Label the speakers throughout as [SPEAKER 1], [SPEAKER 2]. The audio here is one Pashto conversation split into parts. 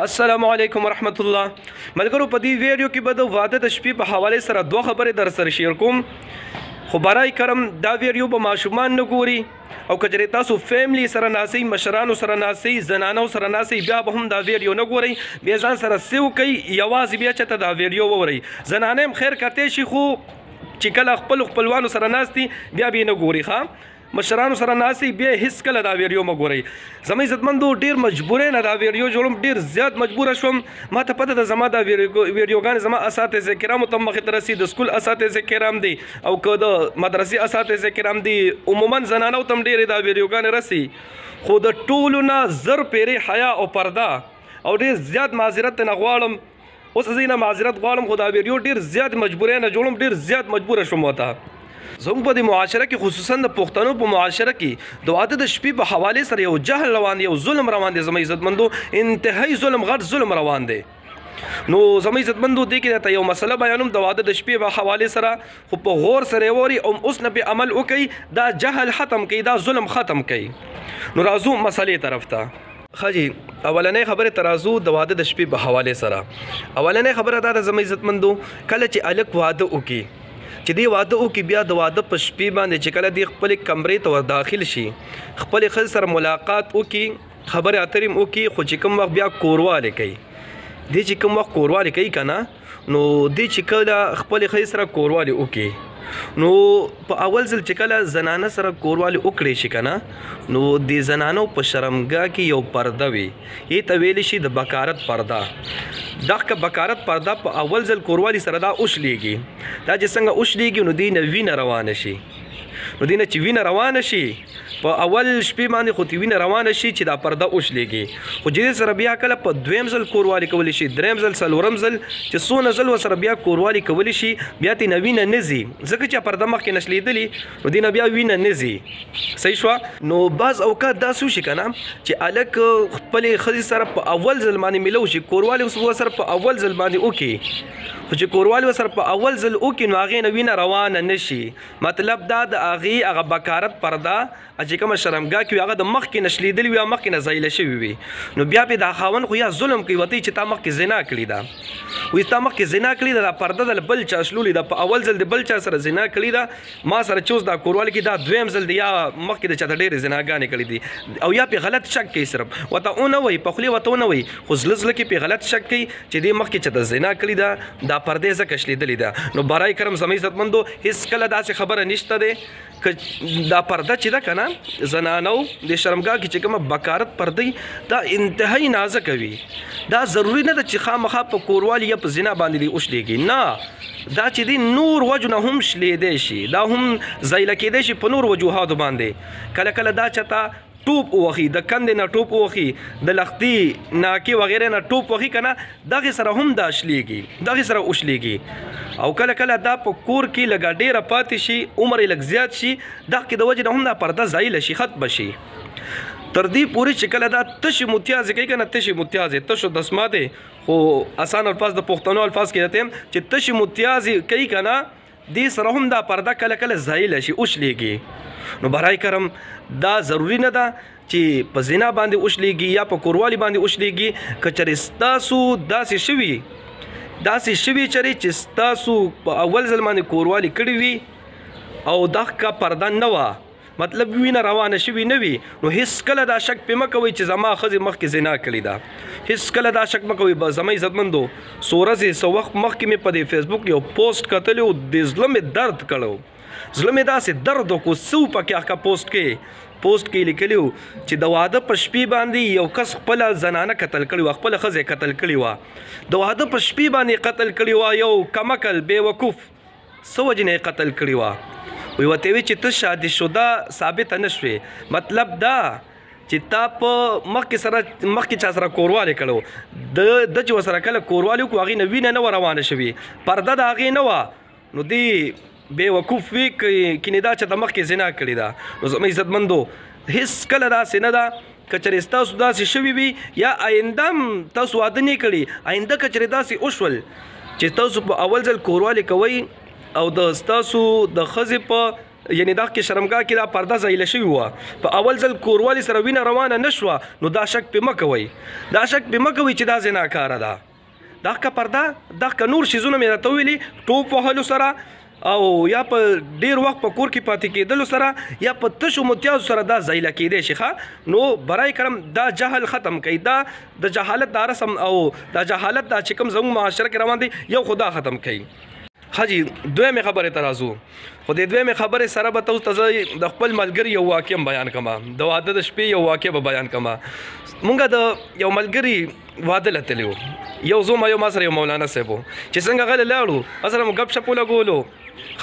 [SPEAKER 1] السلام علیکم ورحمت الله ملګرو په دې ویډیو کې به د واده د شپې په حواله سره دوه خبرې در سره شیر کوم خو برای کرم دا ویډیو به ماشومان نه ګوري او کجره تاسو فیملی سره ناسي مشرانو سره ناسي زنانو سره ناسي بیا به هم دا ویډیو نه ګوري بیا ځان سره سیو کوي یوازې بیا چې دا ویډیو ووري زنانه هم خیر کته شي خو چې کله خپلوانو سره ناستي بیا به نه ګوري ښا مشرانو سره ناسي بیا هیڅ کله دا ویډیو ما ګورئ زما عزتمندو ډیر مجبورې نه دا ویډیو جوړم ډیر زیات مجبوره شوم ما ته پته ده زما دا ویډیوګانې زما اساتذه کرامو ته مخې ته رسي د سکول اساتذه کرام دي او که د مدرسې اساتذه کرام دي عموما زنانو ته هم ډېرې دا ویډیوګانې رسي خو د ټولو نه زر پیرې حیا او پرده او ډېر زیات معذرت نه غواړم اوس زه نه معذرت غواړم خو دا ویډیو ډېر زیات مجبورې نه جوړم ډېر زیات مجبوره شوم ورته زموږ په دې معاشره کې خصوصا د پښتنو په معاشره کې د واده د شپې په حواله سره یو جهل روان دی یو ظلم روان دی زما عزتمندو انتهایی ظلم غټ ظلم روان دی نو زما عزتمندو دې کې ته یو مسله بیانوم د واده د شپې په حواله سره خو په غور سره ووري او اوس نه په عمل وکړي دا جهل ختم کړي دا ظلم ختم کړي نو راځو مسلې طرف ته خجی اولنې خبره ترازو د واده د شپې په حواله سره اولنې خبره دا د زما عزتمندو کله چې الک واده وکي چې دی واده وکي بیا د واده په شپې باندې چې کله دی خپل کمرې ته ور داخل شي خپل خل سره ملاقات وکي خبره اترې وکي خو چې کوم وخت بیا کورواله کوي دی چې کوم وخت کورواله کوي کنه نو دی چې کله خپل خل سره کورواله وکي نو په اول ځل چې کله زنانه سره کورواله وکړي شي کنه نو د زنانو په شرمګاه کې یو پرده وي یې ته ویل شي د بکارت پرده دغه بکارت پرده په اول ځل کوروالی سره دا اوښلیږي دا چې څنګه اوښلیږي نو دینه وینه روانه شي نو دینه چې وینه روانه شي په اول شپې باندې خو وینه روانه شي چې دا پرده اوښلیږي خو چې سره بیا کله په دویم ځل کوروالی کولی شي دریم ځل څلورم ځل چې څونه ځل ورسره بیا کوروالی کولی شي بیا ترې وینه نه ځي ځکه چې پرده مخکې نښلېدلي نو دینه بیا وینه نه ځي صحیح شوه نو بعض اوقات داسې وشي که نه چې هلک خپلې ښځې سره په اول ځل باندې میلو شي کوروالی ورسره په اول ځل باندې وکړي خو چې کوروالی ورسره په اول ځل وکړي نو هغې نه وینه روانه نه شي مطلب دا د هغې هغه بکارت پرده چې کومه شرمګاه کې وي هغه د مخکې نښلېدلي وي او مخکې نه ځایله شوي وي نو بیا پې دا خاوند خو یا ظلم کوي ورته چې تا مخکې زنا کړې ده وایي تا مخکې زنا کړې ده دا پرده د بل چا شلولې ده په اول ځل د بل چا سره زنا کړې ده ما سره چې اوس دا کوروالی کې دا دویم ځل دی یا مخکې د چاته ډېرې زناګانې کړې دي او یا پې غلط شک کوي صرف ورته ونه وایي په خولې ورته ونه وایي خو زړه زړه کې پې غلط شک کوي چې دې مخکې چاته زنا کړې ده دا پردې ځکه شلېدلې ده نو برای کرم زما عزتمندو هېڅ کله داسې خبره نشته دی که دا پرده چې ده که نه زنانو د شرمګاه کې چې کومه بکارت پردې دا انتهایی نازکه وي دا ضروري نه ده چې خامخا په کوروالی یا په زنا باندې دی اوښلېږي نه دا چې دی نور وجو نه هم شلېدی شي دا هم ځایله کېدی شي په نور وجوهاتو باندې کله کله دا چېرته ټوپ وخی د کندې نه ټوپ وخی د لختي ناکې وغیره نه ټوپ وخی که نه دغې سره هم دا شلېږي دغې سره اوښلېږي او کله کله دا په کور کې لږه ډېره پاتې شي عمر یې لږ زیات شي دغې کې د وجې نه هم دا پرده ځایله شي ختمه شي تر دې پورې چې کله دا تشې متیازې کوي که نه تشې متیازې تشو دسماتې خو اسان الفاظ د پښتنو الفاظ کې راته یم چې تشې متیازې کوي که نه دې سره هم دا پرده کله کله ځایله شي اوښلېږي نو برای کرم دا ضروری نه ده چې په زنا باندې اوښلېږي یا په کوروالی باندې اوښلېږي که چېرې ستاسو داسې شوي چې ستاسو په اول ځل باندې کوروالی کړې وي او دغه پرده نه وه مطلب وینه روانه شوي نه وي نو هېڅ کله دا شک پې مه کوئ چې زما ښځې مخکې زنا کړې ده هېڅ کله دا شک مه کوئ زما عزتمندو څو ورځې څه وخت مخکې مې په دې فیسبوک یو پوسټ کتلی و د زړه مې درد کړی زړه مې داسې درد وکړو څه پکې هغه پوسټ کې لیکلي و چې د واده په شپې باندې یو کس خپله زنانه قتل کړې وه خپله ښځه قتل کړې وه د واده په شپې باندې قتل کړې وه یو کمکل بېوقوف څه وجې نه یې قتل کړې وه وی ورته وی چې ته شادي شده ثابته نه شوې مطلب دا چې تا په مخکې چا سره کوروالی کړی د چې ورسره کله کوروالی وکړو هغې نه وینه نه وه روانه شوې پرده د هغې نه وه نو دې بے وقوف وی کینې دا چې د مخکې زنا کړې ده نو زما عزتمندو هېڅ کله داسې نه ده که چېرې ستاسو داسې شوي وي یا آینده هم تاسو واده نه کړي آینده که چېرې داسې وشول چې تاسو په اول ځل کوروالی کوئ او د ستاسو د ښځې په یعنی دا کې شرمګاه کې دا پرده ځایله شوې وه په اول ځل کوروالي سره وینه روانه نه شوه نو دا شک پې مه کوئ چې دا زناکاره ده دا که پرده دا که نور شیزونه مې درته ویلي ټوپ وهلو سره او یا په ډیر وخت په کور کې پاتې کېدلو سره یا په تشو متیازو سره دا ځایله کېدی شي ښه نو برای کرم دا جهل ختم کوي دا د جهالت دا رسم او دا جهالت دا چې کوم زموږ معاشره کې روان دی یو خو دا ختم کوي ښه جي دویمې خبرې ته راځو خو د دویمې خبرې سره به تاسو ته زه د خپل ملګري یو واقع بیان کړم د واده د شپې یو واقع به بیان کړم مونږ د یو ملګري واده لتلی وو یو زوم یو ما سره یو مولانا صاحب و چې څنګه غلی لاړو سره مو ګپ شپ ولګولو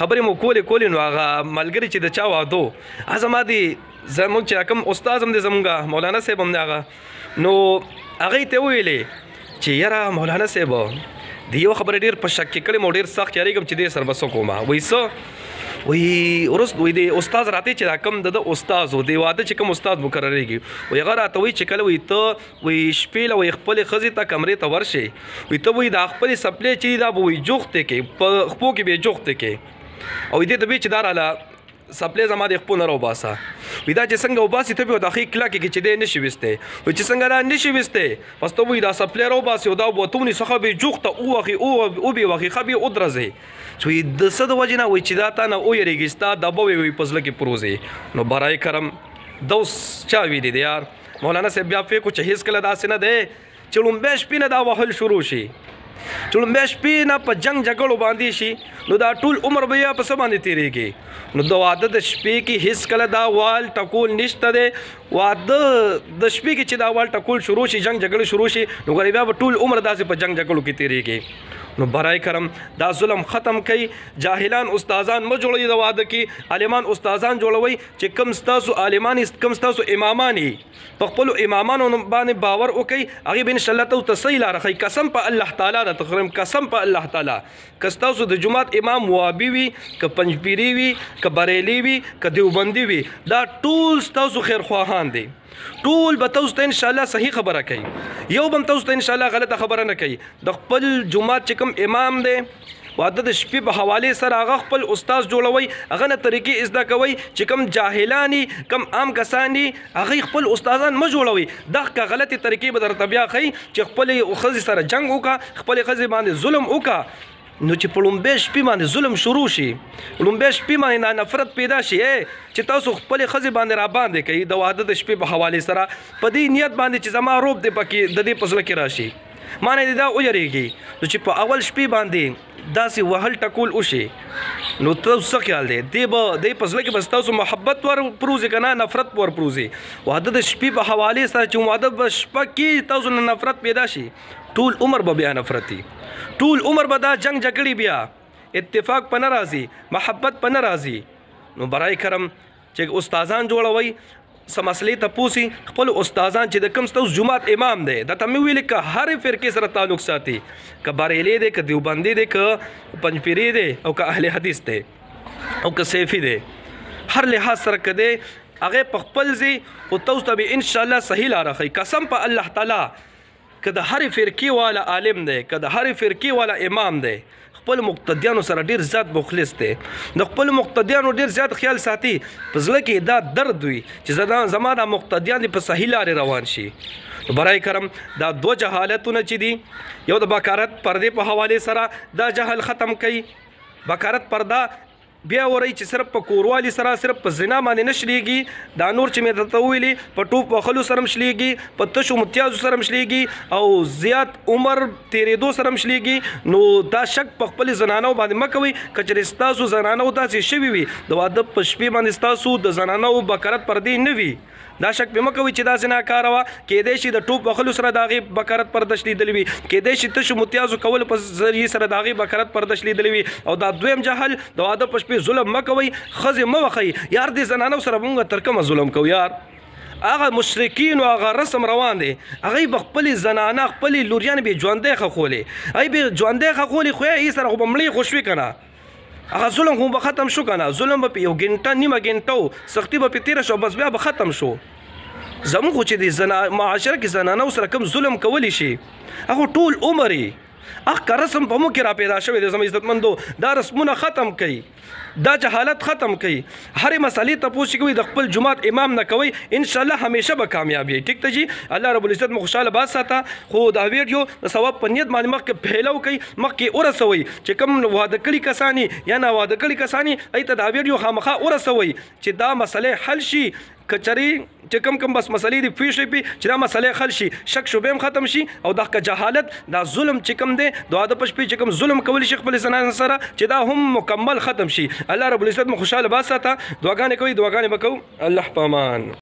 [SPEAKER 1] خبرې مو کولې نو هغه ملګري چې د چا واده زما دي زموږ چې کوم استاد هم دی زموږ مولانا صاحب هم دی هغه نو هغې ته وویلې چې یاره مولانا صاحب د یو خبرې ډېر په شک کې کړې مو ډېر سخت یارېږم چې دې سر به څه کومه وایي څه وایي وروست وایي د استاد راته چې دا کوم د استاد و د واده چې کوم استاد مقرریږي وایي هغه راته وایي چې کله وایي ته وایي شپې له وایي خپلې ښځې ته کمرې ته ورشې وایي ته وایي دا خپلې سپلې چې دا به وایي جوختې کې په خپو کې به یې جوختې کې او دې ته به چې دا راله سپلې زما د خپو نه راوباسه وایي دا چې څنګه وباسي ته به ورته ښې کلکې کې چې دی نشي ویستی وایي چې څنګه دا نشي ویستی پس ته وایي دا سپلې راوباسي او دا بوته ونیسه ښه به یې جوخته ووهي وبې وهي ښه به یې ودرځئ چې وایي د څه د وجې نه وایي چې دا تا نه ویرېږي ستا دبه وایي په زړه کې پروزي نو برای کرم دا اوس چا ویلي دی یار مولانا صاحب بیا فکر چې هېڅکله داسې نه دی چې لومبۍ شپې نه دا وهل شروع شي چې لومبۍ شپې نه په جنګ جګړو باندې شي نو دا ټول عمر به یا په څه باندې تېرېږي نو د واده د شپې کې هېڅکله دا وال ټکول نشته دی واده د شپې کې چې دا وال ټکول شروع شي جنګ جګړې شروع شي نو ګورې بیا به ټول عمر داسې په جنګ جګړو کې تېرېږي نو برای کرم دا ظلم ختم کوي جاهلان استادان مه جوړوئ د واده کې عالمان استادان جوړوئ چې کم ستاسو عالمان کم ستاسو امامان په خپلو امامانو باندې باور وکئ هغې به انشاءالله تاسو ته صحیح لاره ښایي قسم په الله تعالی درته خورم قسم په الله تعالی که ستاسو د جومات امام وهابي وي که پنجپیري وي که بریلي وي که دیوبندي وي دا ټول ستاسو خیرخواهان دي ټول به تاسو ته انشاءالله صحیح خبره کوي یو به هم تاسو ته انشاءالله غلطه خبره نه کوي د خپل جومات چې کوم امام دی واده د شپې په حوالې سره هغه خپل استاد جوړوي هغه نه طریقې زده کوي چې کوم جاهلان کم عام کسان دي هغې خپل استادان مه جوړوي دغه غلطې طریقې به درته بیا ښایي چې خپلې ښځې سره جنګ وکړه خپلې ښځې باندې ظلم وکړه نو چې په لومبۍ شپې باندې ظلم شروع شي لومبۍ شپې باندې نفرت پیدا شي چې تاسو خپلې ښځې باندې راباندې کوي د واده د شپې په حوالې سره په دې نیت باندې چې زما روب دی پکې د دې په زړه کې راشي ما نه دې دا ویرېږي نو چې په اول شپې باندې داسې وهل ټکول وشي نو تاسو څه خیال دی دې په زړه کې به ستاسو محبت ور پروزي که نه نفرت ور پروزي واده د شپې په حوالې سره چې واده په شپه کې تاسو نه نفرت پیدا شي ټول عمر به بیا نفرتي ټول عمر به دا جنگ جګړې بیا اتفاق په نه راځي محبت په نه راځي نو برای کرم چې استادان جوړوئ څه مسلې ته پوسي خپل استادان چې د کوم ستاسو جومات امام دی درته مې ویلې که هرې فرقې سره تعلق ساتي که بریلی دی که دیوبندي دی که پنجپیري دی او که اهل حدیث دی او که صیفي دی هر لحاظ سره که دی هغې په خپل ځای خو تاسو ته به انشاءالله صحیح لاره ښایي قسم په الله تعالی که د هرې فرقې والا عالم دی که د هرې فرقې والا امام دی خپل مقتدیانو سره ډیر زیات مخلص دی د خپل مقتدیانو ډیر زیات خیال ساتي په زړه کې دا درد وي چې زما دا مقتدیان په صحیح لارې روان شي برای کرم دا دو جهالتونه چې دي یو د بکارت پردې په حوالې سره دا جهل ختم کوي بکارت پرده بیا وایي چې صرف په کوروالي سره صرف په زنا باندې نه شلېږي دا نور چې مې درته وویلي په ټوپ وهلو سره هم شلېږي په تشو متیازو سره هم شلېږي او زیات عمر تېرېدو سره هم شلېږي نو دا شک په خپلې زنانو باندې مه کوئ که چېرې ستاسو زنانو داسې شوي وي د واده په شپې باندې ستاسو د زنانو بکارت پردې نه وي دا شک به مه کوئ چې دا زناکاره وه کېدی شي د ټوپ وهلو سره د هغې بکارت پرده شلېدلې وي کېدی شي تشو متیازو کولو په ذریعې سره د هغې بکارت پرده شلېدلې وي او دا دویم جهل د واده په شپې ظلم مه کوئ ښځې مه وښئ یار دې زنانو سره مونږ تر کومه ظلم کوو یار هغه مشرکین او هغه رسم روان دی هغې به خپلې زنانه خپلې لوریانې به یې ژوندۍ ښخولې هغې به یې ژوندۍ ښخولې خو یې سره خو به مړې خو شوې که نه هغه ظلم خو به ختم شو که نه ظلم به په یو ګنټه نیمه ګنټه سختي به پې تېره شو بس بیا به ختم شو زموږ خو چې د معاشره کې زنانو سره کوم ظلم کولی شي هغه ټول عمر یې که رسم په موږ کې را پیدا شوی دی زموږ عزتمندو دا رسمونه ختم کوي دا جهالت ختم کړي هر مسلې تاسو کوي د خپل جماعت امام نه کوي ان شاء الله همیشه به کامیاب یې ټیک ته جی الله رب العزت مو خوشاله باز ساته خو دا ویډیو د ثواب په نیت باندې مخکې پهلو کوي مخکې ورسوي چې کوم واده کړي کسانی یا نه واده کړي کسانی ایته دا ویډیو خامخا ورسوي چې دا مسلې حل شي کچري چې کم بس مسلې دی فیش پی چې دا مسلې حل شي شک شوبهم ختم شي او دا جهالت دا ظلم چې کم دی دعا د پښ پی چې کم ظلم کول شي خپل سنان سره چې دا هم مکمل ختم شي الله رب العزت مو خوشاله باساته دعاګانې کوي دعاګانې وکاو الله پامان